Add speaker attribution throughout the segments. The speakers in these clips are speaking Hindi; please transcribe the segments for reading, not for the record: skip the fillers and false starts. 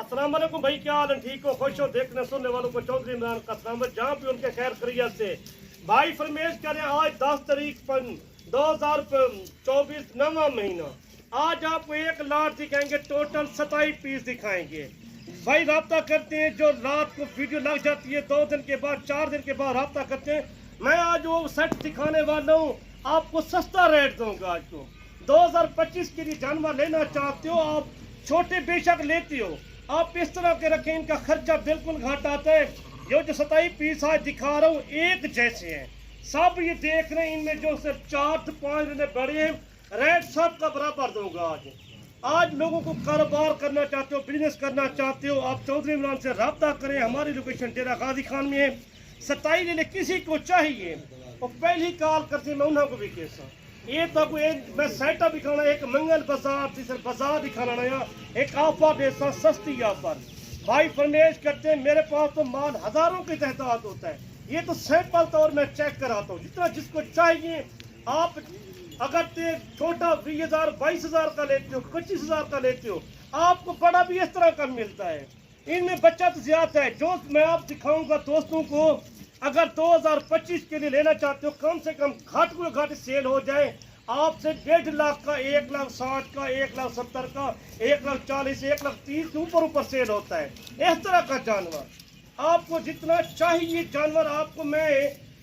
Speaker 1: अस्सलाम वालेकुम भाई, क्या हाल है? ठीक हो, खुश हो? देखने सुनने वालों को चौधरी इमरान का सलाम है, जहाँ भी उनके खैर खैरियत से। भाई फरमेश करें, आज 10 तारीख 2024 नवा महीना। आज आपको एक लाट दिखाएंगे, टोटल 27 पीस दिखाएंगे। भाई राब्ता करते हैं, जो रात को वीडियो लग जाती है 2 दिन के बाद 4 दिन के बाद राब्ता करते हैं। मैं आज वो सेट दिखाने वाला हूँ, आपको सस्ता रेट दूंगा। आज को 2025 के लिए जानवर लेना चाहते हो, आप छोटे बेशक लेते हो, आप इस तरह के रखें, इनका खर्चा बिल्कुल घाटा आता है। ये जो 27 पीस आज दिखा रहा हूँ एक जैसे हैं सब, ये देख रहे हैं, इनमें जो सिर्फ 4 से 5 दिन बड़े हैं, रेट सब का बराबर दूंगा। आज लोगों को कारोबार करना चाहते हो, बिजनेस करना चाहते हो, आप चौधरी इमरान से रब्ता करें। हमारी लोकेशन डेरा गाजी खान में है। 27 लेने किसी को चाहिए और पहली कॉल करते मैं उन्होंने भी कैसा ये तक मैं सेटअप दिखाना, एक मंगल बाजार तीसरा बाजार दिखाना नया, एक ऑफर देता सस्ती ऑफर। भाई फरमेश करते हैं, मेरे पास तो माल हजारों की तादाद होता है, ये तो सैंपल तौर में चेक कराता हूँ, जितना जिसको चाहिए। आप अगर छोटा 20,000 22,000 का लेते हो, 25,000 का लेते हो, आपको बड़ा भी इस तरह का मिलता है। इनमें बचत ज्यादा है। जो मैं आप दिखाऊंगा दोस्तों को, अगर 2025 के लिए लेना चाहते हो, कम से कम घाट को घाट सेल हो जाए आपसे 1.5 लाख का, 1,60,000 का, 1,70,000 का, 1,40,000, 1,30,000 ऊपर सेल होता है। इस तरह का जानवर आपको जितना चाहिए जानवर, आपको मैं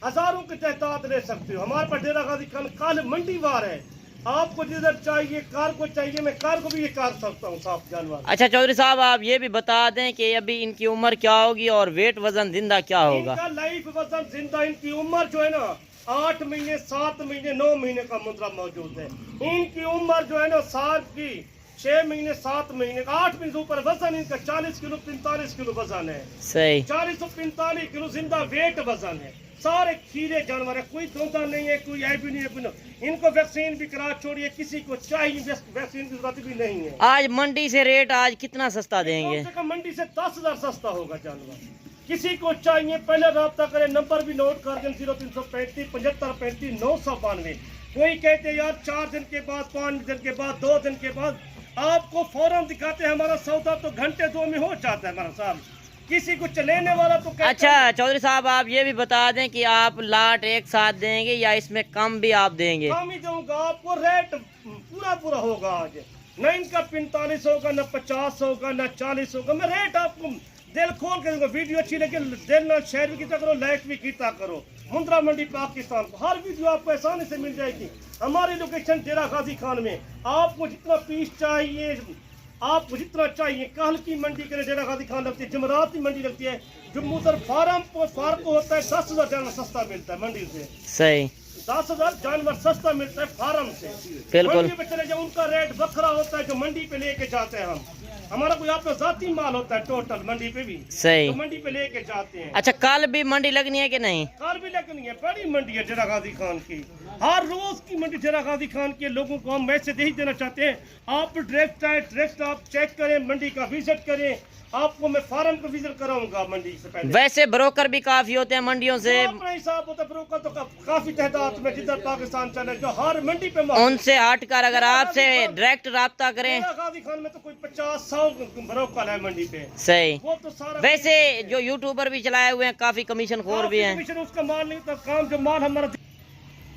Speaker 1: हजारों की तादाद ले सकती हूँ। हमारे पास डेरा गाजी खान काल मंडी वार है, आपको जिधर चाहिए, कार को चाहिए, मैं कार को भी ये कार सकता हूँ साफ जानवर।
Speaker 2: अच्छा चौधरी साहब, आप ये भी बता दें कि अभी इनकी उम्र क्या होगी और वेट वजन जिंदा क्या होगा?
Speaker 1: इनका लाइफ वजन जिंदा, इनकी उम्र जो है ना 8 महीने 7 महीने 9 महीने का मुद्रा मौजूद है। इनकी उम्र जो है ना साल की 6 महीने 7 महीने 8 महीने ऊपर वजन इनका 40 किलो 45 किलो वजन है।
Speaker 2: सही
Speaker 1: 40 से 45 किलो जिंदा वेट वजन है। सारे खीरे जानवर है, कोई धोखा नहीं है, कोई ऐप भी नहीं है, कोई नहीं। इनको वैक्सीन भी करा छोड़िए, किसी को चाहिए वैक्सीन की जरूरत भी नहीं है।
Speaker 2: आज मंडी से रेट आज कितना सस्ता देंगे?
Speaker 1: कम से कम मंडी से 10,000 सस्ता होगा जानवर। किसी को चाहिए पहले रब्ता करें, नंबर भी नोट कर दें 0335 75 35 992। कोई कहते यार 4 दिन के बाद, 5 दिन के बाद, 2 दिन के बाद, आपको फौरन दिखाते हैं। हमारा सौदा तो घंटे 2 में हो जाता है हमारा साहब। किसी को चलेने वाला तो
Speaker 2: अच्छा चौधरी साहब, आप ये भी बता दें कि आप लाट एक साथ देंगे या इसमें कम भी आप देंगे?
Speaker 1: कम ही दूंगा आपको, रेट पूरा होगा। आज न इनका 45 होगा, न 50 होगा, न 40 होगा। मैं रेट आपको दिल खोल के दूंगा। वीडियो अच्छी लगे दिल ना शेयर भी किया करो, लाइक भी किया करो। मुंद्रा मंडी पाकिस्तान को हर वीडियो आपको आसानी से मिल जाएगी। हमारी लोकेशन डेरा गाजी खान में। आपको जितना पीस चाहिए, आपको जितना चाहिए, कल की मंडी के लिए डेरा गाजी खान लगती है, जमरात की मंडी लगती है, जम्मू सर फार्म को होता है 10,000 जानवर सस्ता मिलता है मंडी से।
Speaker 2: सही
Speaker 1: 10,000 जानवर सस्ता मिलता है फार्म से।
Speaker 2: बिल्कुल।
Speaker 1: मंडी पे चले जाओ, उनका रेट बखरा होता है जो मंडी पे लेके जाते हैं हम। हमारा कोई आपका जाती माल होता है टोटल मंडी पे भी,
Speaker 2: सही
Speaker 1: तो मंडी पे लेके जाते हैं।
Speaker 2: अच्छा कल भी मंडी लगनी है कि नहीं?
Speaker 1: कल भी लगनी है, बड़ी मंडी है डेरा गाजी खान की, हर रोज की मंडी डेरा गाजी खान के लोगों को हम मैसेज यही देना चाहते हैं। आप डायरेक्ट आप चेक करें, मंडी का विजिट करें। आपको मैं फार्म का विजिट कराऊंगा मंडी से पहले।
Speaker 2: वैसे ब्रोकर भी काफी होते हैं मंडियों से,
Speaker 1: अपना हिसाब होता है ब्रोकर तो काफी तादाद में जिधर पाकिस्तान चले, जो हर मंडी पे
Speaker 2: उनसे हटकर अगर आपसे डायरेक्ट राब्ता करें।
Speaker 1: गाजी खान में तो कोई 50-100 ब्रोकर है मंडी पे।
Speaker 2: सही
Speaker 1: वो तो सारा
Speaker 2: वैसे जो यूट्यूबर भी चलाए हुए हैं काफी कमीशन खोर भी हैं।
Speaker 1: कमीशन उसका माल नहीं था, काम जो माल हमारा।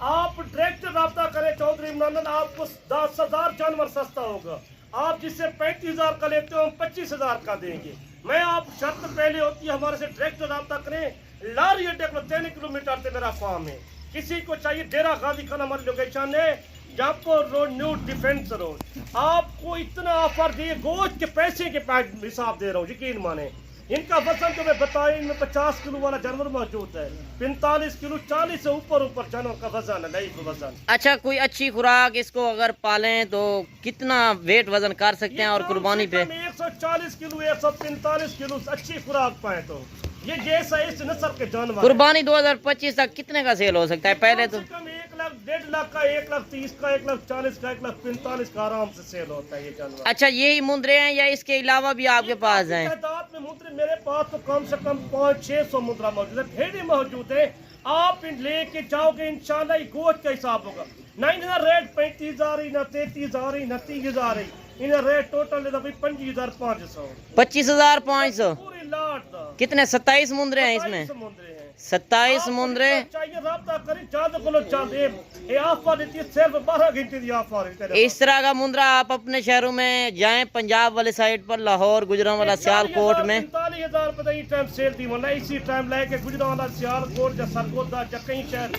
Speaker 1: आप डायरेक्ट राब्ता करें चौधरी इमरान, आपको 10,000 जानवर सस्ता होगा। आप जिससे 35,000 का लेते हो, हम 25,000 का देंगे। मैं आप शर्त पहले होती है हमारे से डायरेक्ट राब्ता करें। लारी अड्डे को 3 किलोमीटर से मेरा फार्म है। किसी को चाहिए डेरा गाजी खान हमारी लोकेशन है, जापो रोड, न्यू डिफेंस रोड। आपको इतना ऑफर दिए, गोश्त के पैसे के हिसाब दे रहा हूँ, यकीन माने। इनका वजन जो मैं बताया, इनमें 50 किलो वाला जानवर मौजूद है, 45 किलो 40 से ऊपर जानवर का वजन है, लाइफ वजन।
Speaker 2: अच्छा कोई अच्छी खुराक इसको अगर पालें तो कितना वेट वजन कर सकते हैं? और कुर्बानी पे
Speaker 1: 140 किलो 145 किलो अच्छी खुराक पाए तो ये जैसा इस नस्ल के जानवर।
Speaker 2: कुर्बानी 2025 तक कितने का सेल हो सकता है? पहले तो
Speaker 1: 1 लाख 1.5 लाख का, 1,30,000 का, 1,40,000 का, 1,45,000 का आराम से सेल होता है ये जानवर।
Speaker 2: अच्छा यही मुद्रे हैं या इसके अलावा भी आपके पास हैं?
Speaker 1: तादाद में मुद्रे मेरे पास तो कम से कम 500-600 मुद्रा मौजूद है, भेड़े मौजूद है। आप लेके जाओगे इंशाल्लाह गोश्त का हिसाब होगा। ना इनका रेट 35,000 ना 33,000 ना 30,000। इन्हें रेट टोटल लेता भाई 25,500
Speaker 2: 25,500
Speaker 1: पूरी लाट दा।
Speaker 2: कितने 27 मुंदरे हैं इसमें?
Speaker 1: समुद्र हैं
Speaker 2: 27 मुंदरे।
Speaker 1: चाहिए राब्ता करी ज्यादा को चाहते ये ऑफर देती है सिर्फ 12 घंटे की ऑफर है।
Speaker 2: इस तरह का मुंदरा आप अपने शहरों में जाएं, पंजाब वाले साइड पर, लाहौर, गुजरांवाला, सियालकोट में
Speaker 1: 45,000 रुपए टाइम सेल थी मतलब इसी टाइम लेके गुजरांवाला, सियालकोट या सरगोदा या कहीं शहर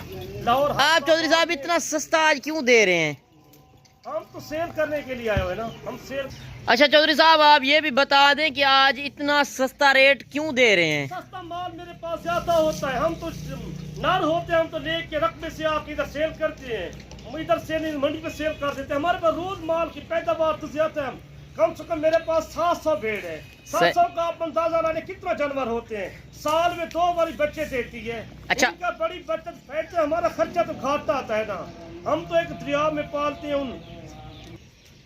Speaker 1: लाहौर।
Speaker 2: आप चौधरी साहब इतना सस्ता आज क्यों दे रहे हैं?
Speaker 1: हम तो सेल करने के लिए आए हुए ना, हम सेल।
Speaker 2: अच्छा चौधरी साहब आप ये भी बता दें कि आज इतना सस्ता रेट क्यों दे रहे हैं?
Speaker 1: सस्ता माल मेरे पास ज्यादा होता है, हम तो नर होते हैं, हम तो लेके रकबे से आके इधर सेल करते हैं, हम इधर से नहीं मंडी पे सेल कर देते हैं। हमारे पास रोज माल की पैदावार तो ज्यादा है, कम से कम मेरे पास 700 भेड़ है। 700 का आप अंदाजा लाने कितना जानवर होते हैं, साल में 2 बार बच्चे देती है।
Speaker 2: अच्छा।
Speaker 1: इनका बड़ी बचत फैलते, हमारा खर्चा तो घाटा आता है ना, हम तो एक दरिया में पालते हैं उन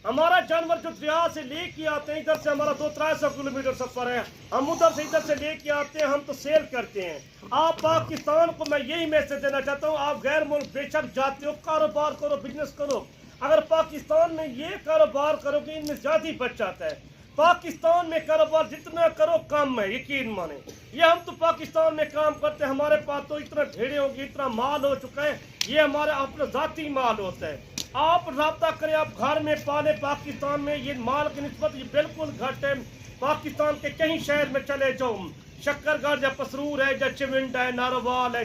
Speaker 1: हमारा जानवर जो दरिया से लेके आते हैं, इधर से हमारा 200-300 किलोमीटर सफर है, हम उधर से इधर से लेके आते हैं, हम तो सेल करते हैं। आप पाकिस्तान को मैं यही मैसेज देना चाहता हूँ, आप गैर मुल्क बेशक जाते हो, कारोबार करो, बिजनेस करो, अगर पाकिस्तान में ये कारोबार करोगे इनमें ज्यादा बचत है। पाकिस्तान में कारोबार जितना करो कम है, यकीन माने। ये हम तो पाकिस्तान में काम करते हैं, हमारे पास तो इतना ढेरे हो गए, इतना माल हो चुका है, ये हमारा अपना जाती माल होता है। आप राब्ता करें, आप घर में पाले, पाकिस्तान में ये माल की निस्बत ये बिल्कुल घट है। पाकिस्तान के कहीं शहर में चले जाओ, शक्करगढ़ या पसरूर है, या चिमिंड है, नारोवाल है,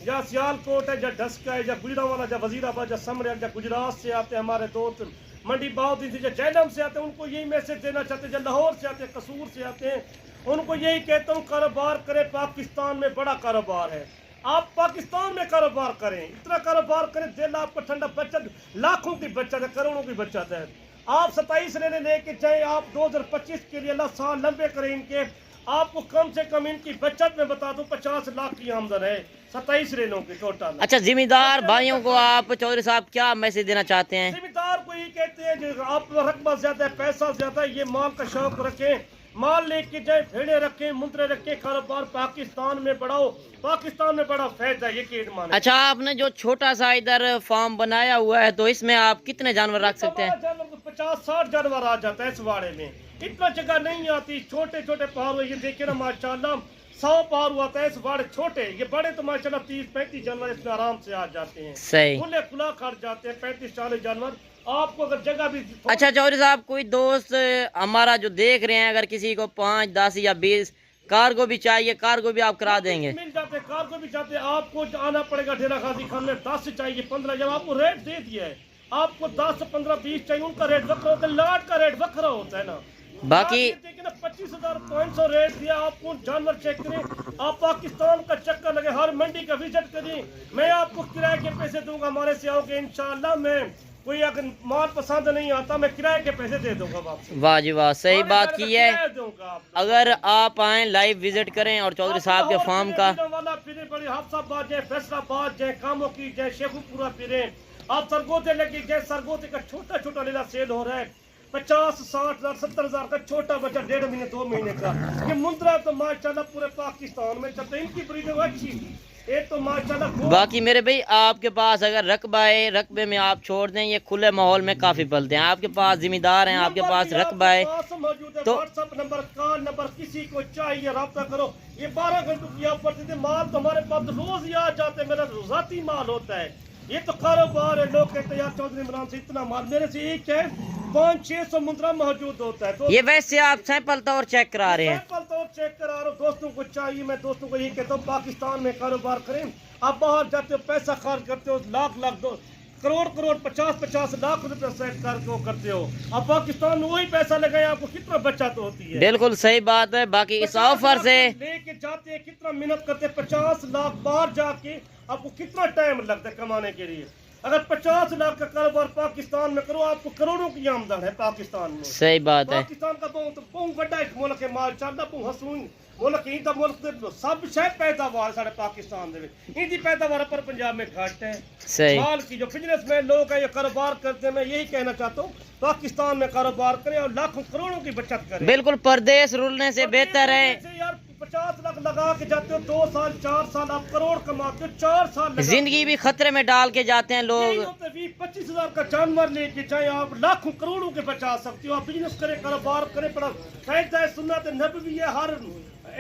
Speaker 1: या सियालकोट है, या डस्का है, या गुजरांवाला, या वजीराबाद, या समर, या गुजरात से आते हैं हमारे दोस्त, मंडी बाउद्दीन से, या जैलम से आते हैं, उनको यही मैसेज देना चाहते हैं, या लाहौर से आते हैं, कसूर से आते हैं, उनको यही कहता हूँ कारोबार करें, पाकिस्तान में बड़ा कारोबार है। आप पाकिस्तान में कारोबार करें, इतना कारोबार करें, दिल आपका ठंडा, बचत लाखों की बचत है, करोड़ों की बचत है। आप 27 रेले लेके जाए, आप 2025 के लिए अल्लाह साल लंबे करें इनके, आपको कम से कम इनकी बचत में बता दूं 50 लाख की आमदन है 27 रेलों की टोटल।
Speaker 2: अच्छा जिम्मेदार भाइयों को आप चौधरी साहब क्या मैसेज देना चाहते हैं?
Speaker 1: जिम्मेदार को ये कहते हैं जो आप रकबा ज्यादा है, पैसा ज्यादा है, ये माल का शौक रखें, माल लेके जाए, भेड़े रखें, मुंदरे रखें, कारोबार पाकिस्तान में बढ़ाओ, पाकिस्तान में बड़ा फायदा है, यकीन माने।
Speaker 2: अच्छा आपने जो छोटा सा इधर फार्म बनाया हुआ है तो इसमें आप कितने जानवर रख सकते हैं?
Speaker 1: 50-60 जानवर आ जाता है इस वाड़े में, इतना जगह नहीं आती, छोटे छोटे पहाड़, ये देखिए ना माशाल्लाह 100 पहाड़ आता है इस वाड़े, छोटे, ये बड़े तो माशाल्लाह 30-35 जानवर इसमें आराम से आ जाते हैं,
Speaker 2: सही
Speaker 1: खुले खुला खड़ जाते हैं 35-40 जानवर। आपको अगर जगह भी
Speaker 2: अच्छा चौधरी साहब कोई दोस्त हमारा जो देख रहे हैं, अगर किसी को 5, 10 या 20 कार्गो भी चाहिए, कार्गो भी आप करा देंगे?
Speaker 1: मिल जाते, कार्गो भी जाते, आपको आना पड़ेगा डेरा गाजी खान में, 10 चाहिए 15, जब आपको रेट दे दिया है, आपको 10, 15, 20 चाहिए, उनका रेट वक्र होता है, लाट का रेट वक्रा होता है ना।
Speaker 2: बाकी
Speaker 1: देखिए ना 25,500 रेट दिया, आपको जानवर चेक करें, आप पाकिस्तान का चक्कर लगे, हर मंडी का विजिट करें, मैं आपको किराए के पैसे दूंगा, हमारे से आओगे इंशाल्लाह, मैं कोई अगर माल पसंद नहीं आता मैं किराए के पैसे दे दूंगा आपको।
Speaker 2: वाह जी वाह, सही बात की है।
Speaker 1: दूंगा
Speaker 2: अगर आप आए लाइव विजिट करें और चौधरी साहब के फार्म का
Speaker 1: फिरे, बड़ी हाफसाबाद जाए, फैसलाबाद जाए, कामों की जाए, शेखुपुरा फिरे, आप सरगोते लगे जाए, सरगोते का छोटा छोटा लीला सेल हो रहा है, 50, 60, 70,000 का छोटा बच्चा 1.5 महीने 2 महीने का, ये मुंद्रा तो माशाल्लाह पूरे पाकिस्तान में चलते, इनकी ब्रीडिंग अच्छी, ये तो माशाल्लाह।
Speaker 2: बाकी मेरे भाई आपके पास अगर रकबा है, रकबे में आप छोड़ दें, ये खुले माहौल में काफी पलते हैं, आपके पास जिम्मेदार हैं, आपके पास रकबा है
Speaker 1: तो व्हाट्सएप नंबर, कॉल नंबर, किसी को चाहिए राब्ता करो, ये 12 घंटों की ऑफर देते, माल तो हमारे पास रोज ही आ जाते हैं, मेरा रोजाती माल होता है, ये तो कारोबार है। लोग कहते हैं यार चौधरी इमरान से इतना माल, मेरे से एक है 500-600 मुंद्रा मौजूद होता है। तो
Speaker 2: ये वैसे आप सैंपल तौर चेक करा रहे हैं?
Speaker 1: सैंपल तौर चेक करा रहा हूँ, दोस्तों को चाहिए, मैं दोस्तों को यही कहता हूँ पाकिस्तान में कारोबार करें। आप बाहर जाते हो, पैसा खर्च करते हो, लाख करोड़ 50 लाख रुपए सेट करके वो करते हो, अब पाकिस्तान में वही पैसा लगाए, आपको कितना बचत होती है।
Speaker 2: बिल्कुल सही बात है। बाकी इस ऑफर से
Speaker 1: लेके जाते हैं, कितना मेहनत करते हैं, 50 लाख बाहर जाके आपको कितना टाइम लगता है कमाने के लिए। अगर 50 लाख का कारोबार पाकिस्तान में करो, आपको करोड़ों की आमदन है पाकिस्तान में।
Speaker 2: सही बात है।
Speaker 1: पाकिस्तान का बहुत बड़ा एक मुल्क है माशाल्लाह, बहुत हसून मुल्क, इंदा मुल्क सब शह पैदावार साढ़े पाकिस्तान दे विच, इंदी पैदावार पर पंजाब में घट है।
Speaker 2: सही
Speaker 1: माल की जो बिजनेसमैन लोग हैं, ये कारोबार करते हैं, मैं यही कहना चाहता हूँ पाकिस्तान में कारोबार करें और लाखों करोड़ों की बचत करें।
Speaker 2: बिल्कुल, परदेश रुलने से बेहतर है।
Speaker 1: यार 50 लाख लगा के जाते हो, 2 साल 4 साल आप करोड़ कमाते हो, 4 साल
Speaker 2: जिंदगी भी खतरे में डाल के जाते हैं लोग।
Speaker 1: 20-25 हजार का जानवर लेके जाए आप लाखों करोड़ों के बचा सकते हो। आप बिजनेस करें, कारोबार करें, बड़ा फायदा है। सुन्नत नबवी है, हर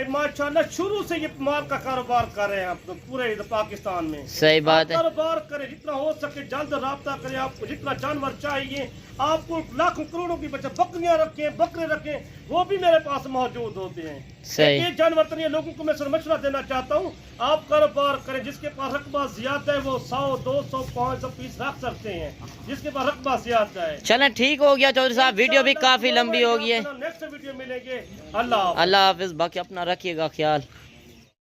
Speaker 1: माशाल्लाह शुरू से ये माल का कारोबार कर रहे हैं आप तो पूरे पाकिस्तान में।
Speaker 2: सही बात है।
Speaker 1: कारोबार करें, जितना हो सके जल्द राब्ता करें। आपको जितना जानवर चाहिए, आपको लाखों करोड़ों की बचत, बकरियां रखें, बकरे रखें, वो भी मेरे पास मौजूद होते हैं।
Speaker 2: सही।
Speaker 1: ये जानवर तो नहीं, लोगों को मैं मशवरा देना चाहता हूँ, आप कारोबार करें। जिसके पास रकबा ज्यादा है वो 100, 200, 500 पीस रख सकते हैं, जिसके पास रकबा ज्यादा है।
Speaker 2: चलें ठीक हो गया चौधरी साहब, वीडियो भी काफी लंबी हो गई है।
Speaker 1: नेक्स्ट वीडियो मिलेंगे। अल्लाह
Speaker 2: अल्लाह हाफिज। बाकी अपना रखिएगा ख्याल।